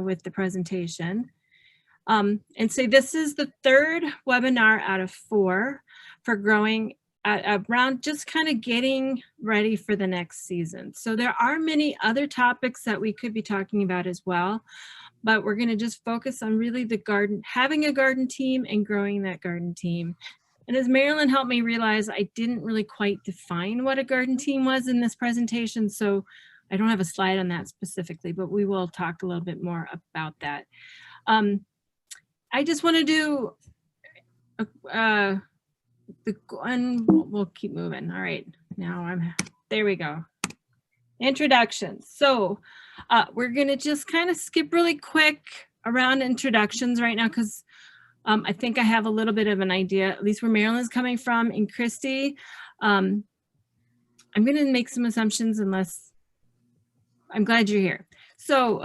with the presentation. And so this is the third webinar out of 4 for growing around just kind of getting ready for the next season. So there are many other topics that we could be talking about as well, but we're going to just focus on really the garden, having a garden team and growing that garden team. And as Marilyn helped me realize, I didn't really quite define what a garden team was in this presentation, so I don't have a slide on that specifically, but we will talk a little bit more about that. I just want to do, and we'll keep moving. All right, now there we go. Introductions. So we're going to just kind of skip really quick around introductions right now because I think I have a little bit of an idea, at least where Marilyn's coming from. And Christy, I'm going to make some assumptions unless, I'm glad you're here. So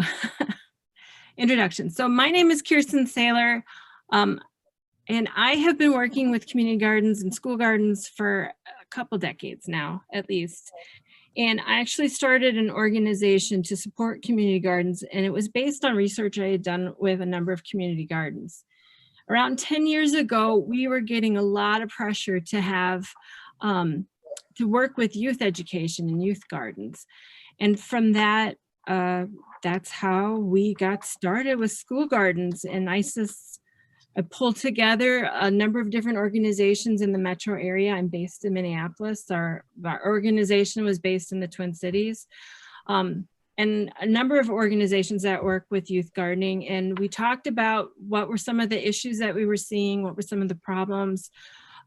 introduction. So my name is Kirsten Saylor, and I have been working with community gardens and school gardens for a couple decades now, at least. And I actually started an organization to support community gardens, and it was based on research I had done with a number of community gardens. Around 10 years ago, we were getting a lot of pressure to have, to work with youth education and youth gardens. And from that, that's how we got started with school gardens. And I pulled together a number of different organizations in the metro area. I'm based in Minneapolis. Our organization was based in the Twin Cities. And a number of organizations that work with youth gardening. And we talked about what were some of the issues that we were seeing, what were some of the problems.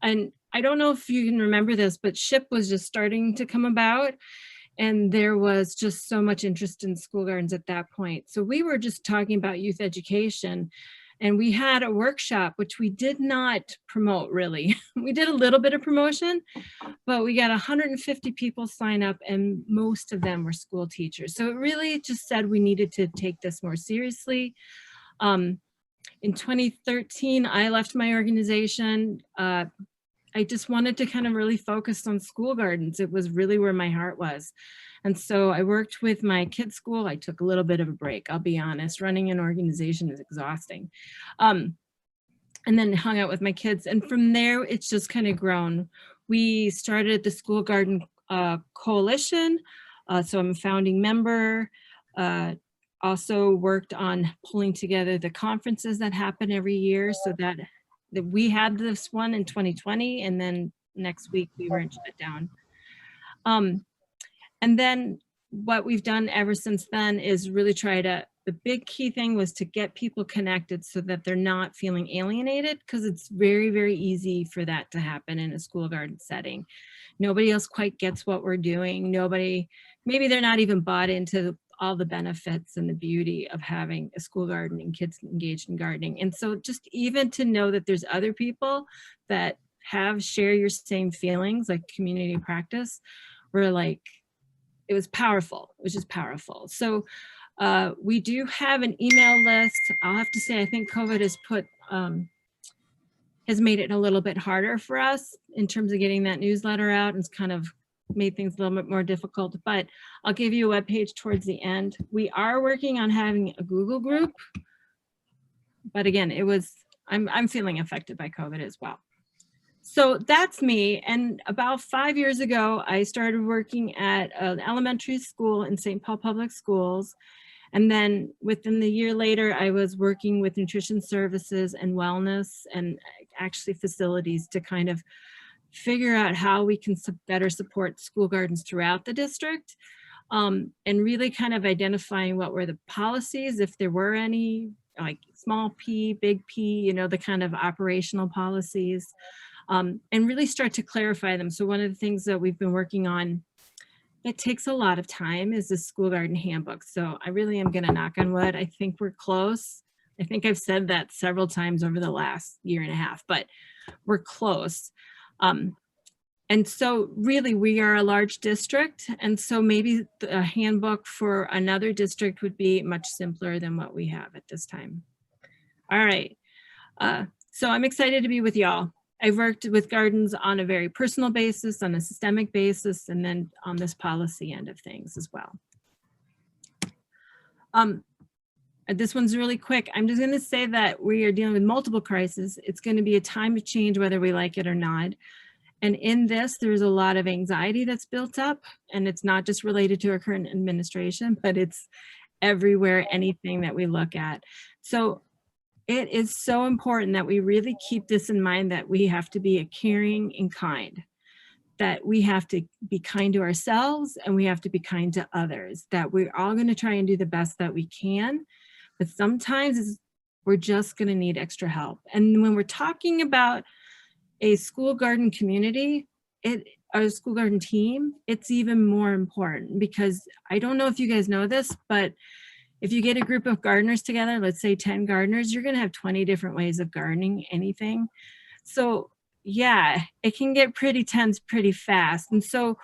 And I don't know if you can remember this, but SHIP was just starting to come about. And there was just so much interest in school gardens at that point. So we were just talking about youth education. And we had a workshop, which we did not promote really. We did a little bit of promotion, but we got 150 people sign up and most of them were school teachers. So it really just said we needed to take this more seriously. In 2013, I left my organization. I just wanted to kind of really focus on school gardens. It was really where my heart was. And so I worked with my kids' school. I took a little bit of a break, I'll be honest. Running an organization is exhausting. And then hung out with my kids. And from there, it's just kind of grown. We started the School Garden Coalition. So I'm a founding member. Also worked on pulling together the conferences that happen every year so that we had this one in 2020, and then next week we were in shutdown. And then what we've done ever since then is really try to, the big key thing was to get people connected so that they're not feeling alienated, because it's very, very easy for that to happen in a school garden setting. Nobody else quite gets what we're doing. Nobody, maybe they're not even bought into all the benefits and the beauty of having a school garden and kids engaged in gardening. And so just even to know that there's other people that share your same feelings, like community practice, we're like, it was powerful. It was just powerful. So we do have an email list. I'll have to say, I think COVID has made it a little bit harder for us in terms of getting that newsletter out. It's kind of made things a little bit more difficult, but I'll give you a webpage towards the end. We are working on having a Google group, but again, I'm feeling affected by COVID as well. So that's me. And about 5 years ago, I started working at an elementary school in St. Paul Public Schools. And then within the year later, I was working with nutrition services and wellness and actually facilities to kind of figure out how we can better support school gardens throughout the district, and really kind of identifying what were the policies, if there were any, like small P, big P, you know, the kind of operational policies, and really start to clarify them. So one of the things that we've been working on, it takes a lot of time, is the school garden handbook. So I really am gonna knock on wood. I think we're close. I think I've said that several times over the last year and a half, but we're close. And so really we are a large district. And so maybe the handbook for another district would be much simpler than what we have at this time. All right, so I'm excited to be with y'all. I've worked with gardens on a very personal basis, on a systemic basis, and then on this policy end of things as well. This one's really quick. I'm just going to say that we are dealing with multiple crises. It's going to be a time of change, whether we like it or not. And in this, there's a lot of anxiety that's built up, and it's not just related to our current administration, but it's everywhere, anything that we look at. So it is so important that we really keep this in mind, that we have to be a caring and kind, that we have to be kind to ourselves and we have to be kind to others, that we're all going to try and do the best that we can. But sometimes we're just going to need extra help. And when we're talking about a school garden community, a school garden team, it's even more important, because I don't know if you guys know this, but if you get a group of gardeners together, let's say 10 gardeners, you're going to have 20 different ways of gardening anything. So yeah, it can get pretty tense pretty fast. And so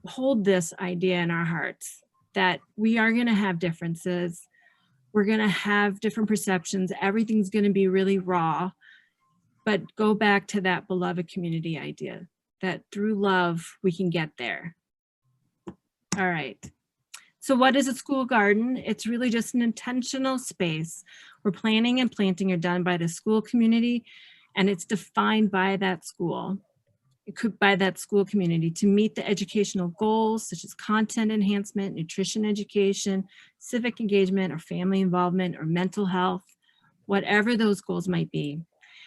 hold this idea in our hearts that we are going to have differences. We're going to have different perceptions. Everything's going to be really raw, but go back to that beloved community idea, that through love, we can get there. All right. So what is a school garden? It's really just an intentional space where planning and planting are done by the school community, and it's defined by that school. It could by that school community to meet the educational goals, such as content enhancement, nutrition education, civic engagement, or family involvement, or mental health, whatever those goals might be.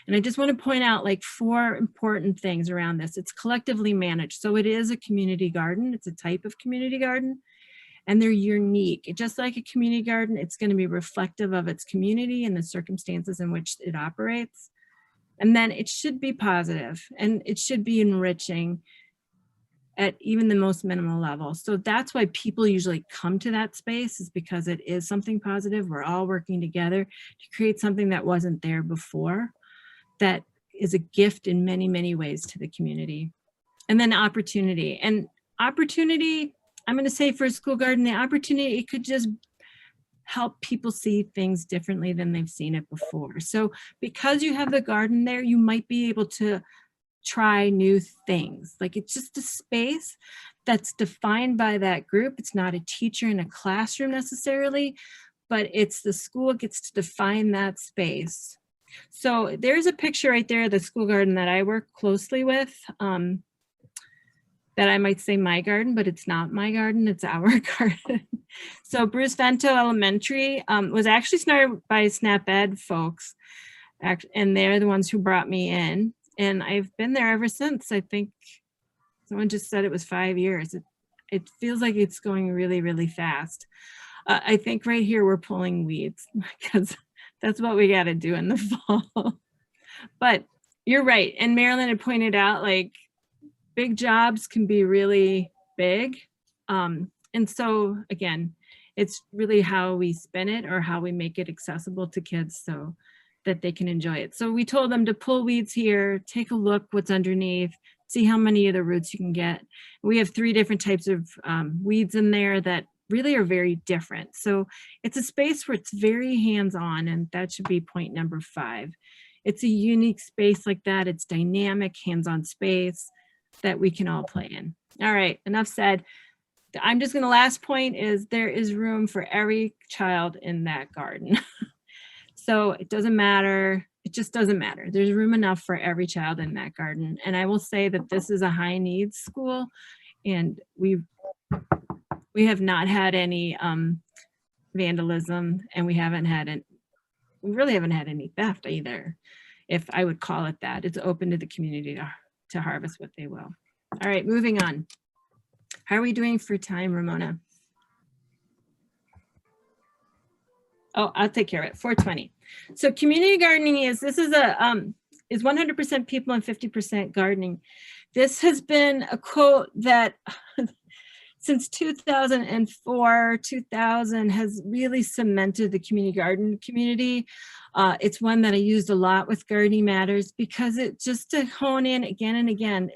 And I just want to point out like 4 important things around this. It's collectively managed. So it is a community garden. It's a type of community garden, and they're unique. Just like a community garden, it's going to be reflective of its community and the circumstances in which it operates. And then it should be positive, and it should be enriching at even the most minimal level. So that's why people usually come to that space, is because it is something positive. We're all working together to create something that wasn't there before, that is a gift in many, many ways to the community. And then opportunity. And opportunity, I'm going to say for a school garden, the opportunity, it could just help people see things differently than they've seen it before. So because you have the garden there, you might be able to try new things. Like, it's just a space that's defined by that group. It's not a teacher in a classroom necessarily, but it's the school gets to define that space. So there's a picture right there of the school garden that I work closely with. That I might say my garden, but it's not my garden, it's our garden. So Bruce Vento Elementary was actually started by SNAP Ed folks, and they're the ones who brought me in. And I've been there ever since. I think someone just said it was 5 years. It feels like it's going really, really fast. I think right here we're pulling weeds, because that's what we gotta do in the fall. But you're right, and Marilyn had pointed out, like, big jobs can be really big. And so again, it's really how we spin it or how we make it accessible to kids so that they can enjoy it. So we told them to pull weeds here, take a look what's underneath, see how many of the roots you can get. We have 3 different types of weeds in there that really are very different. So it's a space where it's very hands-on, and that should be point number 5. It's a unique space like that. It's dynamic, hands-on space that we can all play in. All right, enough said. I'm just gonna, last point is there is room for every child in that garden. So it doesn't matter, it just doesn't matter. There's room enough for every child in that garden. And I will say that this is a high needs school, and we have not had any vandalism, and we really haven't had any theft either, if I would call it that. It's open to the community to harvest what they will. All right, moving on. How are we doing for time, Ramona? Oh, I'll take care of it. 4:20. So community gardening is 100% people and 50% gardening. This has been a quote that since 2004, 2000 has really cemented the community garden community. It's one that I used a lot with Gardening Matters, because it just to hone in again and again,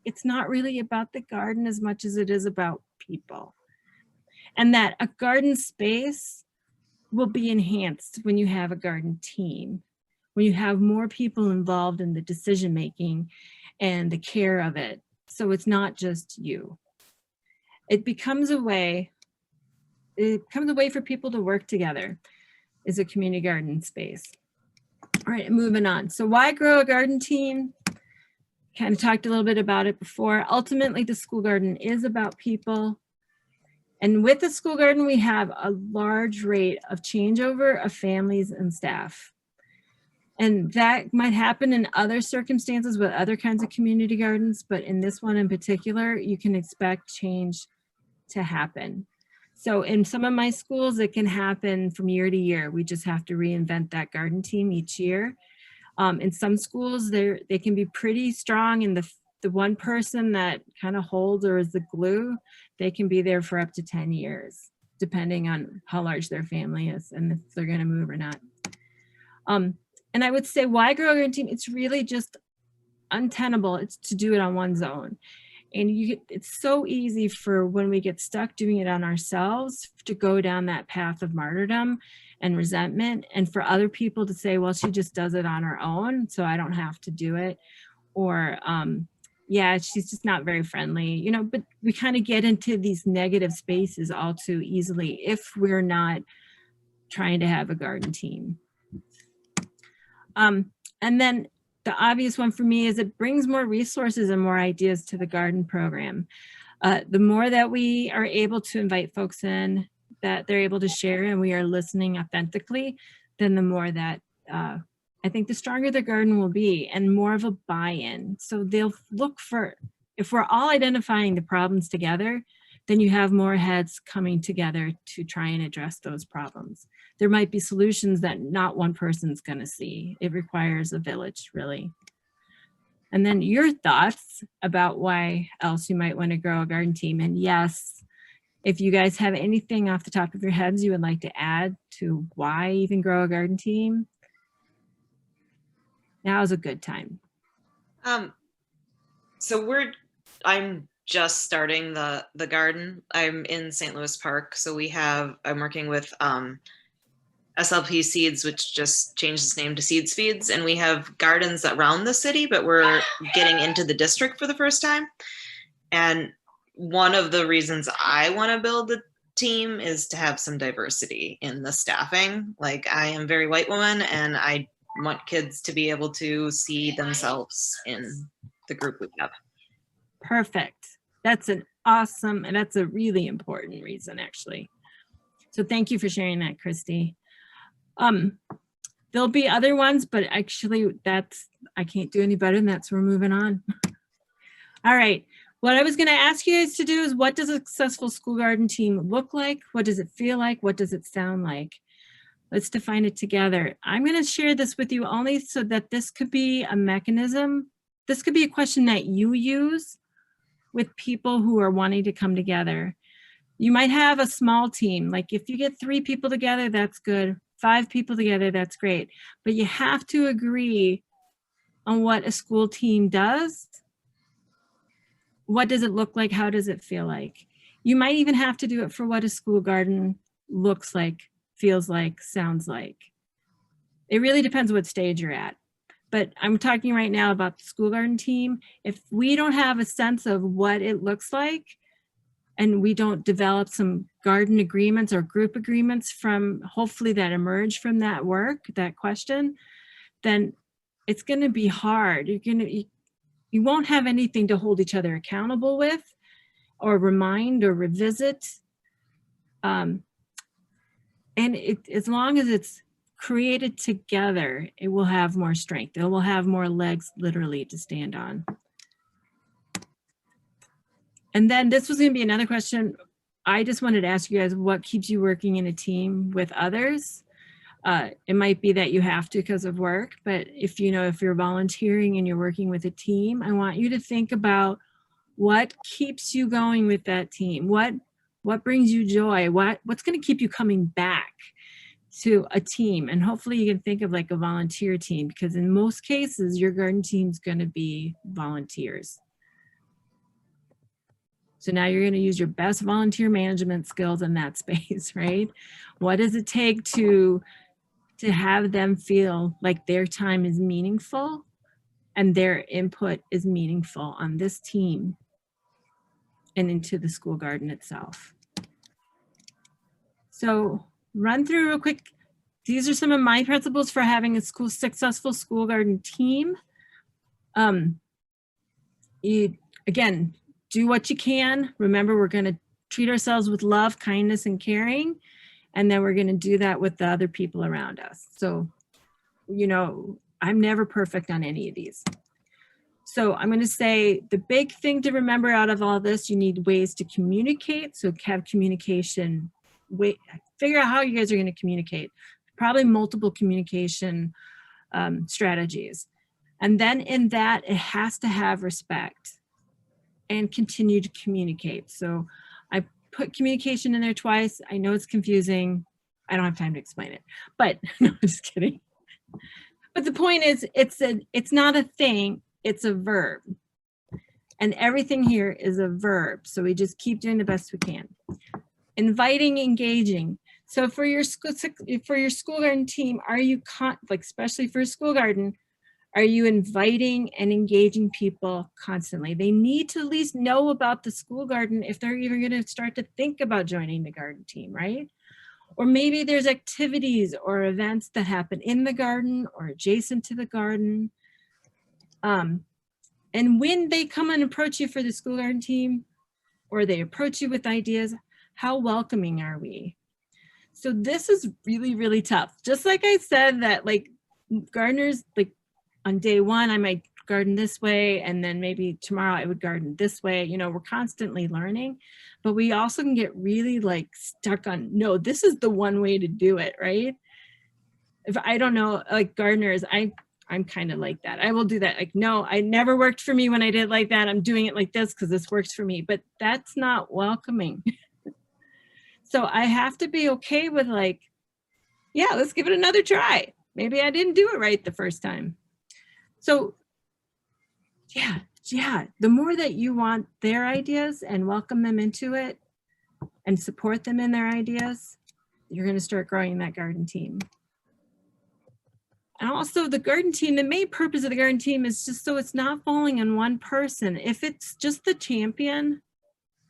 it's not really about the garden as much as it is about people. And that a garden space will be enhanced when you have a garden team, when you have more people involved in the decision making and the care of it. So it's not just you. It becomes a way it becomes a way for people to work together, is a community garden space. All right, moving on. So why grow a garden team? Kind of talked a little bit about it before. Ultimately, the school garden is about people. And with the school garden, we have a large rate of changeover of families and staff. And that might happen in other circumstances with other kinds of community gardens, but in this one in particular, you can expect change to happen. So in some of my schools, it can happen from year to year. We just have to reinvent that garden team each year. In some schools, they can be pretty strong, and the one person that kind of holds or is the glue, they can be there for up to 10 years, depending on how large their family is and if they're going to move or not. And I would say, why grow a garden team? It's really just untenable. It's to do it on one's own. And it's so easy for when we get stuck doing it on ourselves to go down that path of martyrdom and resentment, and for other people to say, well, she just does it on her own, so I don't have to do it. Or, yeah, she's just not very friendly, you know, but we kind of get into these negative spaces all too easily if we're not trying to have a garden team. And then the obvious one for me is it brings more resources and more ideas to the garden program. The more that we are able to invite folks in, that they're able to share and we are listening authentically, then the more that I think the stronger the garden will be and more of a buy-in. So they'll look for, if we're all identifying the problems together, then you have more heads coming together to try and address those problems. There might be solutions that not one person's going to see. It requires a village, really. And then your thoughts about why else you might want to grow a garden team. And yes, if you guys have anything off the top of your heads you would like to add to why even grow a garden team, now is a good time. So I'm just starting the garden. I'm in St. Louis Park, so I'm working with SLP Seeds, which just changed its name to Seeds Feeds, and we have gardens around the city, but we're getting into the district for the first time. And one of the reasons I want to build a team is to have some diversity in the staffing. Like, I am a very white woman, and I want kids to be able to see themselves in the group we have. Perfect. That's an awesome, and that's a really important reason, actually. So thank you for sharing that, Christy. There'll be other ones, but actually I can't do any better than that, so we're moving on. All right. What I was going to ask you guys to do is, what does a successful school garden team look like? What does it feel like? What does it sound like? Let's define it together. I'm going to share this with you only so that this could be a mechanism. This could be a question that you use with people who are wanting to come together. You might have a small team. Like, if you get 3 people together, that's good. 5 people together, that's great. But you have to agree on what a school team does. What does it look like? How does it feel like? You might even have to do it for what a school garden looks like, feels like, sounds like. It really depends what stage you're at. But I'm talking right now about the school garden team. If we don't have a sense of what it looks like, and we don't develop some garden agreements or group agreements from, hopefully, that emerge from that work, that question, then it's going to be hard. You won't have anything to hold each other accountable with, or remind or revisit. And as long as it's created together, it will have more strength. It will have more legs, literally, to stand on. And then this was going to be another question. I just wanted to ask you guys, what keeps you working in a team with others? It might be that you have to because of work, but if you're volunteering and you're working with a team, I want you to think about what keeps you going with that team. What brings you joy? What's going to keep you coming back to a team? And hopefully you can think of like a volunteer team, because in most cases, your garden team is going to be volunteers. So now you're going to use your best volunteer management skills in that space, right? What does it take to have them feel like their time is meaningful and their input is meaningful on this team and into the school garden itself? So run through real quick. These are some of my principles for having a successful school garden team. Again, do what you can. Remember, we're going to treat ourselves with love, kindness, and caring. And then we're going to do that with the other people around us. So, you know, I'm never perfect on any of these. So I'm going to say the big thing to remember out of all this, you need ways to communicate. So have communication, figure out how you guys are going to communicate. Probably multiple communication strategies. And then in that, it has to have respect and continue to communicate. So I put communication in there twice. I know it's confusing. I don't have time to explain it, but no, I'm just kidding. But the point is, it's not a thing, it's a verb. And everything here is a verb. So we just keep doing the best we can. Inviting, engaging. So for your school garden team, are you, like especially for a school garden, are you inviting and engaging people constantly? They need to at least know about the school garden if they're even going to start to think about joining the garden team, right? Or maybe there's activities or events that happen in the garden or adjacent to the garden. And when they come and approach you for the school garden team, or they approach you with ideas, how welcoming are we? So this is really, really tough. Just like I said that like gardeners, like on day one, I might garden this way, and then maybe tomorrow I would garden this way. You know, we're constantly learning, but we also can get really like stuck on, no, this is the one way to do it, right? If I don't know, like gardeners, I'm kind of like that. I will do that. Like, no, I never worked for me when I did it like that. I'm doing it like this because this works for me, but that's not welcoming. So I have to be okay with like, yeah, let's give it another try. Maybe I didn't do it right the first time. So yeah, the more that you want their ideas and welcome them into it and support them in their ideas, you're going to start growing that garden team. And also the garden team, the main purpose of the garden team is just so it's not falling on one person. If it's just the champion,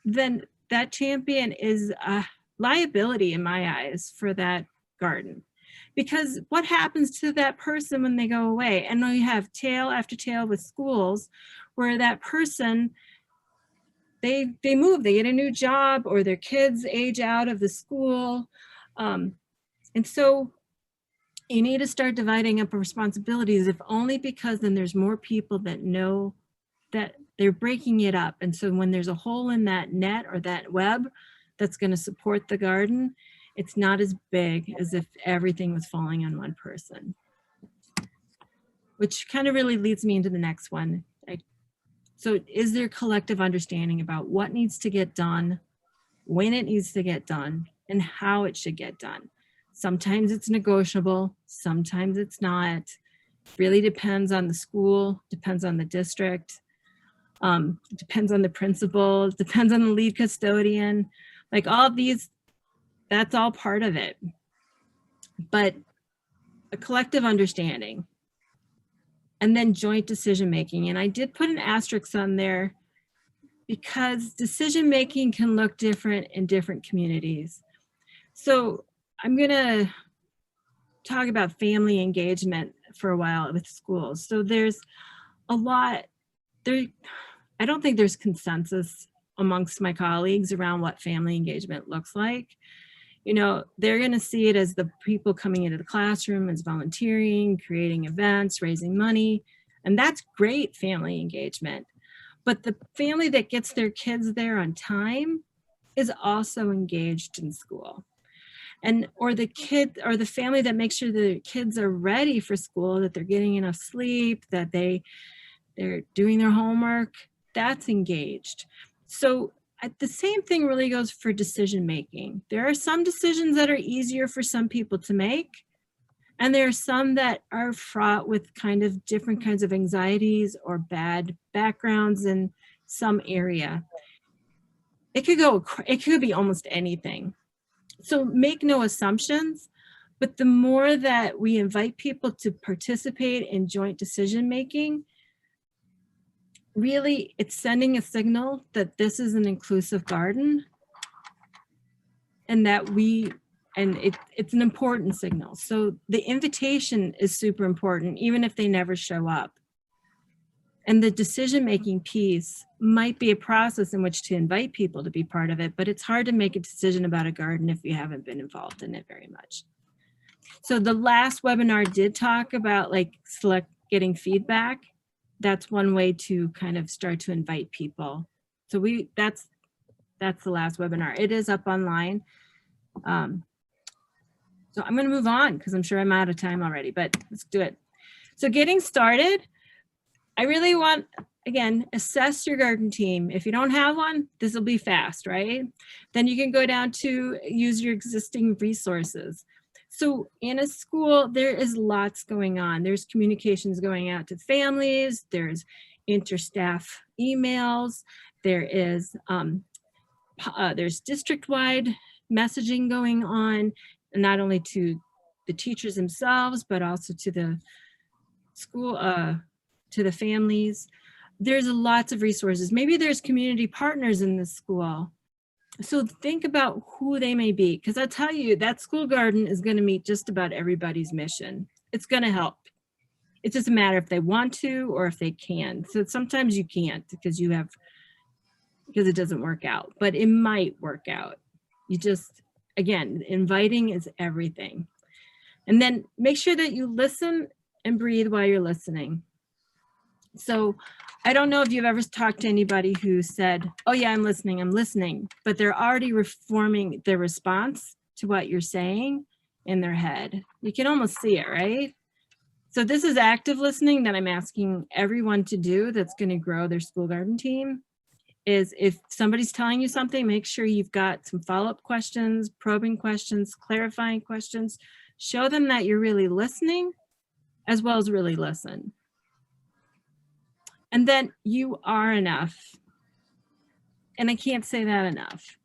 then that champion is a liability in my eyes for that garden. Because what happens to that person when they go away? And we have tale after tale with schools where that person, they move, they get a new job, or their kids age out of the school. And so you need to start dividing up responsibilities, if only because then there's more people that know that they're breaking it up. And so when there's a hole in that net or that web that's going to support the garden, it's not as big as if everything was falling on one person. Which kind of really leads me into the next one. So is there collective understanding about what needs to get done, when it needs to get done, and how it should get done? Sometimes it's negotiable, sometimes it's not. Really depends on the school, depends on the district, depends on the principal, depends on the lead custodian. Like all of these, that's all part of it. But a collective understanding. And then joint decision-making. And I did put an asterisk on there because decision-making can look different in different communities. So I'm gonna talk about family engagement for a while with schools. So there's a lot there. I don't think there's consensus amongst my colleagues around what family engagement looks like. You know, they're going to see it as the people coming into the classroom, as volunteering, creating events, raising money, and that's great family engagement. But the family that gets their kids there on time is also engaged in school. And or the kid or the family that makes sure the kids are ready for school, that they're getting enough sleep, that they're doing their homework, that's engaged. So the same thing really goes for decision making. There are some decisions that are easier for some people to make, and there are some that are fraught with kind of different kinds of anxieties or bad backgrounds in some area. It could be almost anything. So make no assumptions, but the more that we invite people to participate in joint decision making, really it's sending a signal that this is an inclusive garden and that we And it's an important signal. So the invitation is super important, even if they never show up. And the decision-making piece might be a process in which to invite people to be part of it, but it's hard to make a decision about a garden if you haven't been involved in it very much. So the last webinar did talk about like getting feedback. That's one way to kind of start to invite people. So that's the last webinar. It is up online. So I'm going to move on because I'm sure I'm out of time already, but let's do it. So getting started, I really want, again, assess your garden team. If you don't have one, this will be fast, right? Then you can go down to use your existing resources. So in a school, there is lots going on. There's communications going out to families, there's interstaff emails, there's district-wide messaging going on, not only to the teachers themselves, but also to the school, to the families. There's lots of resources. Maybe there's community partners in the school. So think about who they may be, because I'll tell you that school garden is going to meet just about everybody's mission. It's going to help. It's just a matter if they want to or if they can. So sometimes you can't because it doesn't work out, but it might work out. You just, again, inviting is everything. And then make sure that you listen and breathe while you're listening. So I don't know if you've ever talked to anybody who said, oh yeah, I'm listening, but they're already reforming their response to what you're saying in their head. You can almost see it, right? So this is active listening that I'm asking everyone to do that's going to grow their school garden team. Is if somebody's telling you something, make sure you've got some follow-up questions, probing questions, clarifying questions. Show them that you're really listening as well as really listen. And then you are enough. And I can't say that enough.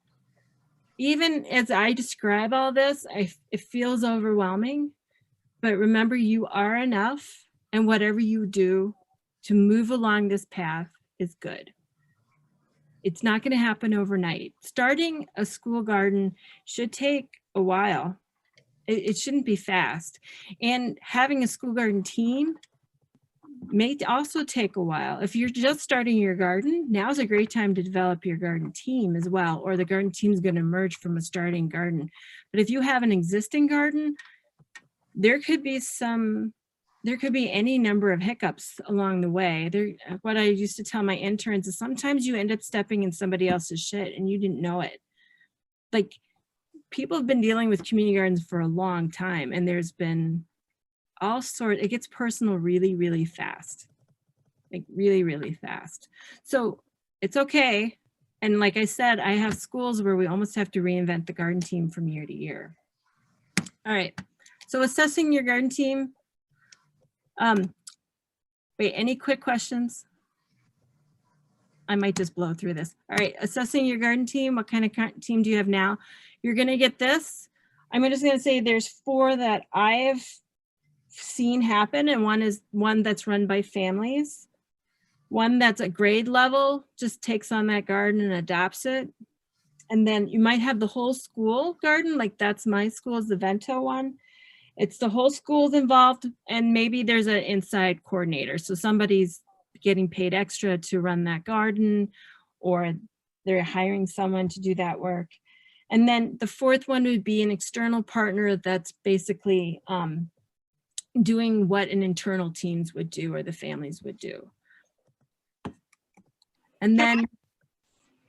Even as I describe all this, it feels overwhelming, but remember you are enough, and whatever you do to move along this path is good. It's not going to happen overnight. Starting a school garden should take a while. It shouldn't be fast. And having a school garden team may also take a while. If you're just starting your garden, now's a great time to develop your garden team as well, or the garden team is going to emerge from a starting garden. But if you have an existing garden, there could be any number of hiccups along the way. What I used to tell my interns is sometimes you end up stepping in somebody else's shit and you didn't know it. Like, people have been dealing with community gardens for a long time, and there's been all sorts, it gets personal really, really fast. Like really, really fast. So it's okay. And like I said, I have schools where we almost have to reinvent the garden team from year to year. All right, so assessing your garden team. Wait, any quick questions? I might just blow through this. All right, assessing your garden team. What kind of team do you have now? You're gonna get this. I'm just gonna say there's 4 that I've seen happen, and one that's run by families. One that's a grade level, just takes on that garden and adopts it. And then you might have the whole school garden, like that's my school is the Vento one. It's the whole school's involved, and maybe there's an inside coordinator. So somebody's getting paid extra to run that garden, or they're hiring someone to do that work. And then the 4th one would be an external partner that's basically doing what an internal teams would do or the families would do. And then,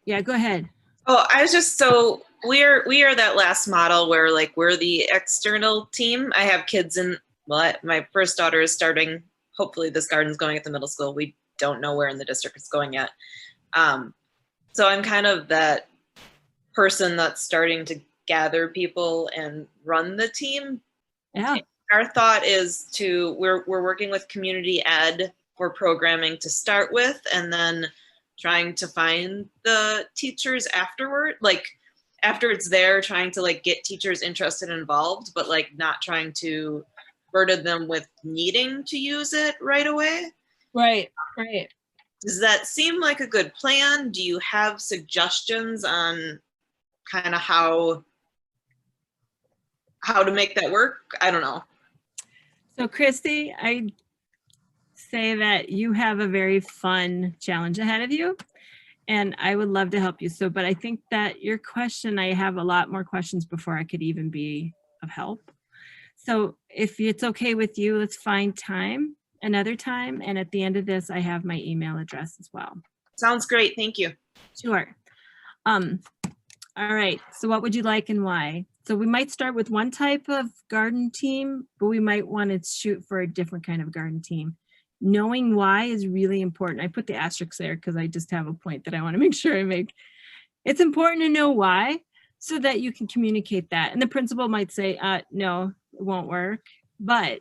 yeah, go ahead. Oh, I was just, so we are that last model where like we're the external team. I have kids in, well, my first daughter is starting, hopefully this garden's going at the middle school. We don't know where in the district it's going yet. So I'm kind of that person that's starting to gather people and run the team. Yeah. Our thought is we're working with community ed for programming to start with, and then trying to find the teachers afterward, like after it's there, trying to like get teachers interested and involved, but like not trying to burden them with needing to use it right away. Right, right. Does that seem like a good plan? Do you have suggestions on kind of how how to make that work. I don't know. So Christy, I say that you have a very fun challenge ahead of you, and I would love to help you. So, but I think that your question, I have a lot more questions before I could even be of help. So if it's okay with you, let's find time, another time. And at the end of this, I have my email address as well. Sounds great. Thank you. Sure. All right. So what would you like and why? So we might start with one type of garden team, but we might want to shoot for a different kind of garden team. Knowing why is really important. I put the asterisk there because I just have a point that I want to make sure I make. It's important to know why so that you can communicate that. And the principal might say, no, it won't work, but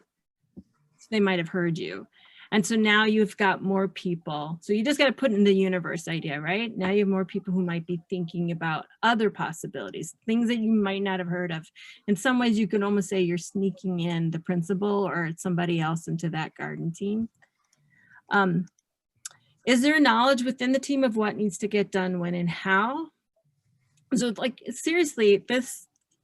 they might have heard you. And so now you've got more people. So you just got to put in the universe idea, right? Now you have more people who might be thinking about other possibilities, things that you might not have heard of. In some ways, you can almost say you're sneaking in the principal or somebody else into that garden team. Is there knowledge within the team of what needs to get done, when, and how? So like, seriously,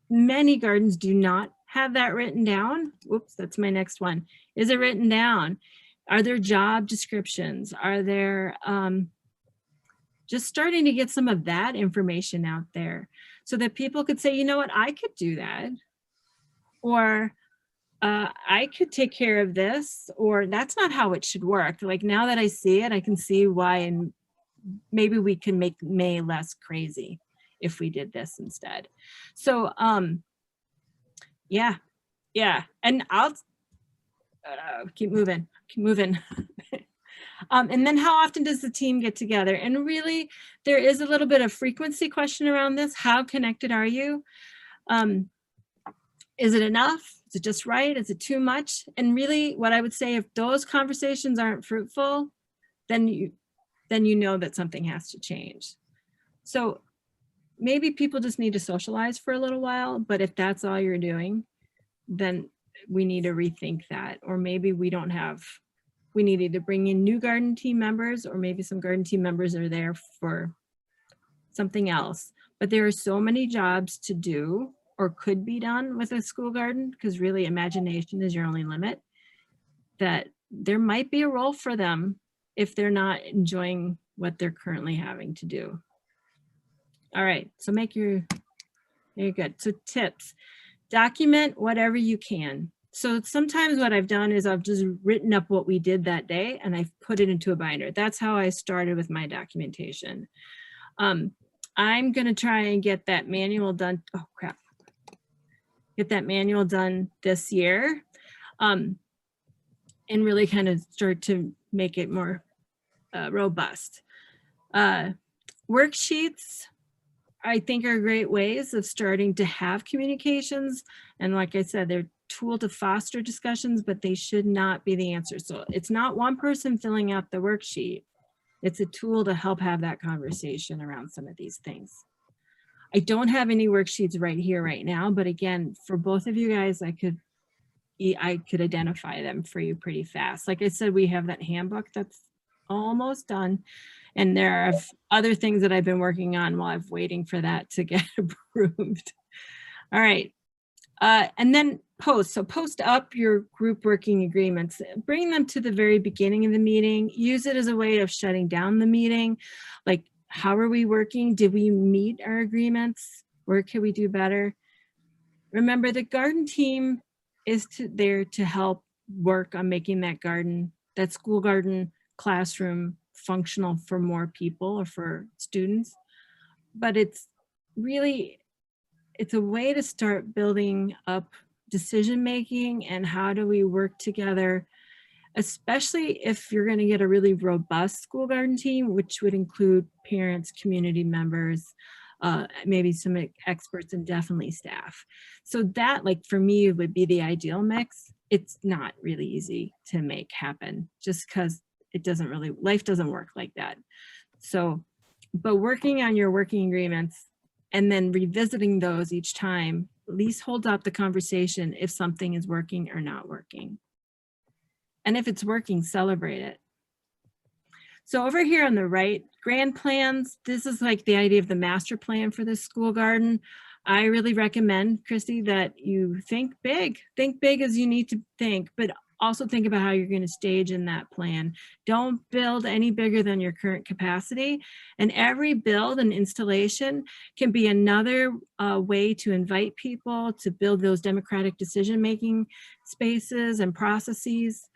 many gardens do not have that written down. Whoops, that's my next one. Is it written down? Are there job descriptions? Are there, just starting to get some of that information out there so that people could say, you know what, I could do that. Or I could take care of this, or that's not how it should work. Like now that I see it, I can see why, and maybe we can make May less crazy if we did this instead. So yeah. And I'll keep moving. And then how often does the team get together? And really, there is a little bit of frequency question around this. How connected are you? Is it enough? Is it just right? Is it too much? And really, what I would say, if those conversations aren't fruitful, then you know that something has to change. So maybe people just need to socialize for a little while, but if that's all you're doing, then we need to rethink that. Or maybe we need either bring in new garden team members, or maybe some garden team members are there for something else. But there are so many jobs to do or could be done with a school garden, because really imagination is your only limit, that there might be a role for them if they're not enjoying what they're currently having to do. All right, so very good. So tips, document whatever you can. So sometimes what I've done is I've just written up what we did that day and I've put it into a binder. That's how I started with my documentation. I'm gonna try and get that manual done. Oh crap. Get that manual done this year, and really kind of start to make it more robust. Worksheets, I think, are great ways of starting to have communications. And like I said, they're a tool to foster discussions, but they should not be the answer. So it's not one person filling out the worksheet. It's a tool to help have that conversation around some of these things. I don't have any worksheets right here, right now, but again, for both of you guys, I could identify them for you pretty fast. Like I said, we have that handbook that's almost done. And there are other things that I've been working on while I'm waiting for that to get approved. All right. And then post. So post up your group working agreements. Bring them to the very beginning of the meeting. Use it as a way of shutting down the meeting. Like, how are we working? Did we meet our agreements? Where can we do better? Remember, the garden team is there to help work on making that school garden classroom functional for more people or for students. But it's a way to start building up decision-making and how do we work together, especially if you're going to get a really robust school garden team, which would include parents, community members, maybe some experts, and definitely staff. So that, like, for me, would be the ideal mix. It's not really easy to make happen just because life doesn't work like that. So, but working on your working agreements and then revisiting those each time, at least hold up the conversation if something is working or not working. And if it's working, celebrate it. So over here on the right, grand plans, this is like the idea of the master plan for the school garden. I really recommend, Christy, that you think big as you need to think, but also think about how you're going to stage in that plan. Don't build any bigger than your current capacity. And every build and installation can be another way to invite people to build those democratic decision-making spaces and processes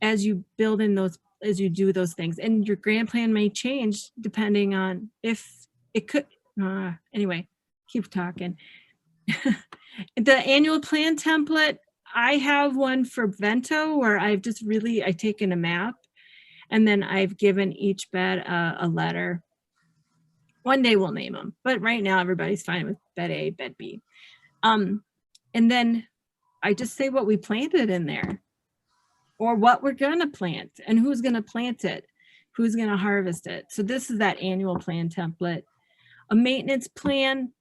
as you build in those, as you do those things. And your grand plan may change depending on if it could, anyway, keep talking. The annual plan template, I have one for Vento where I've just really, I've taken a map and then I've given each bed a letter. One day we'll name them, but right now everybody's fine with bed A, bed B. And then I just say what we planted in there or what we're gonna plant and who's gonna plant it, who's gonna harvest it. So this is that annual plan template. A maintenance plan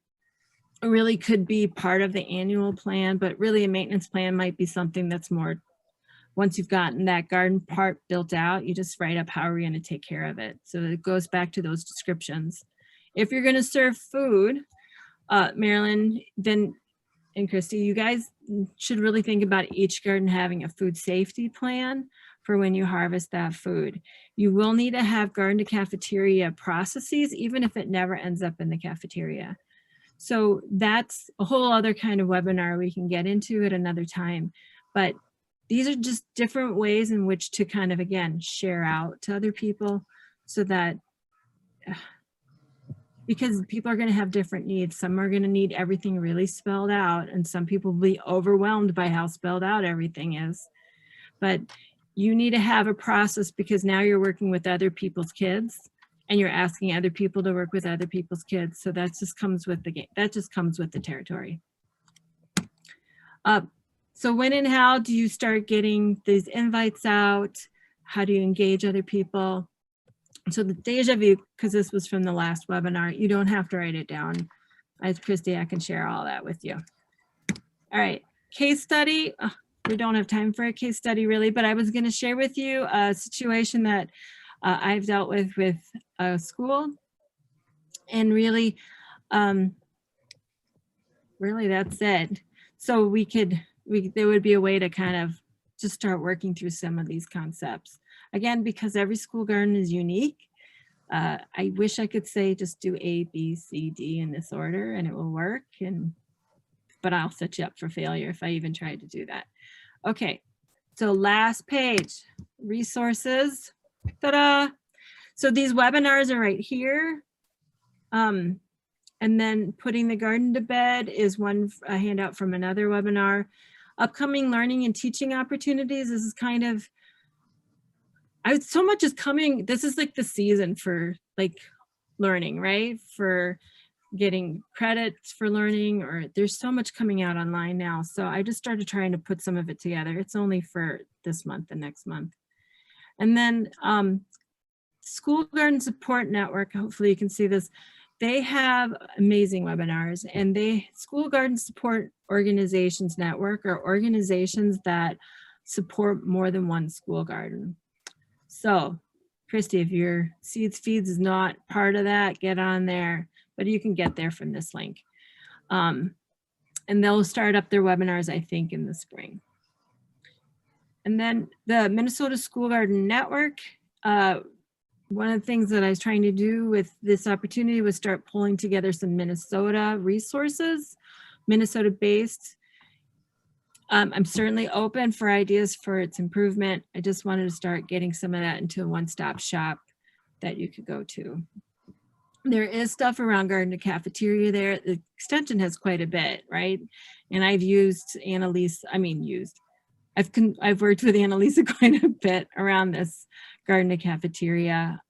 really could be part of the annual plan, but really a maintenance plan might be something that's more, once you've gotten that garden part built out, you just write up how are we going to take care of it. So it goes back to those descriptions. If you're going to serve food, Marilyn, then, and Christy, you guys should really think about each garden having a food safety plan for when you harvest that food. You will need to have garden to cafeteria processes, even if it never ends up in the cafeteria. So that's a whole other kind of webinar we can get into at another time. But these are just different ways in which to kind of, again, share out to other people so that, because people are going to have different needs. Some are going to need everything really spelled out, and some people will be overwhelmed by how spelled out everything is. But you need to have a process because now you're working with other people's kids. And you're asking other people to work with other people's kids. So that just comes with the game. That just comes with the territory. So when and how do you start getting these invites out? How do you engage other people? So the deja vu, because this was from the last webinar, you don't have to write it down. As Christy, I can share all that with you. All right, case study. We don't have time for a case study really, but I was gonna share with you a situation that I've dealt with a school, and really that's it. So there would be a way to kind of just start working through some of these concepts. Again, because every school garden is unique. I wish I could say just do A, B, C, D in this order and it will work, but I'll set you up for failure if I even tried to do that. Okay, so last page, resources. Ta-da! So these webinars are right here. And then putting the garden to bed is a handout from another webinar. Upcoming learning and teaching opportunities. This is kind of, so much is coming. This is like the season for like learning, right? For getting credits for learning, or there's so much coming out online now. So I just started trying to put some of it together. It's only for this month and next month. And then School Garden Support Network, hopefully you can see this. They have amazing webinars, and School Garden Support Organizations Network are organizations that support more than one school garden. So Christy, if your Seeds Feeds is not part of that, get on there, but you can get there from this link. And they'll start up their webinars, I think, in the spring. And then the Minnesota School Garden Network, one of the things that I was trying to do with this opportunity was start pulling together some Minnesota resources, Minnesota-based. I'm certainly open for ideas for its improvement. I just wanted to start getting some of that into a one-stop shop that you could go to. There is stuff around garden to cafeteria there. The extension has quite a bit, right? And I've used I've worked with Annalisa quite a bit around this garden to cafeteria.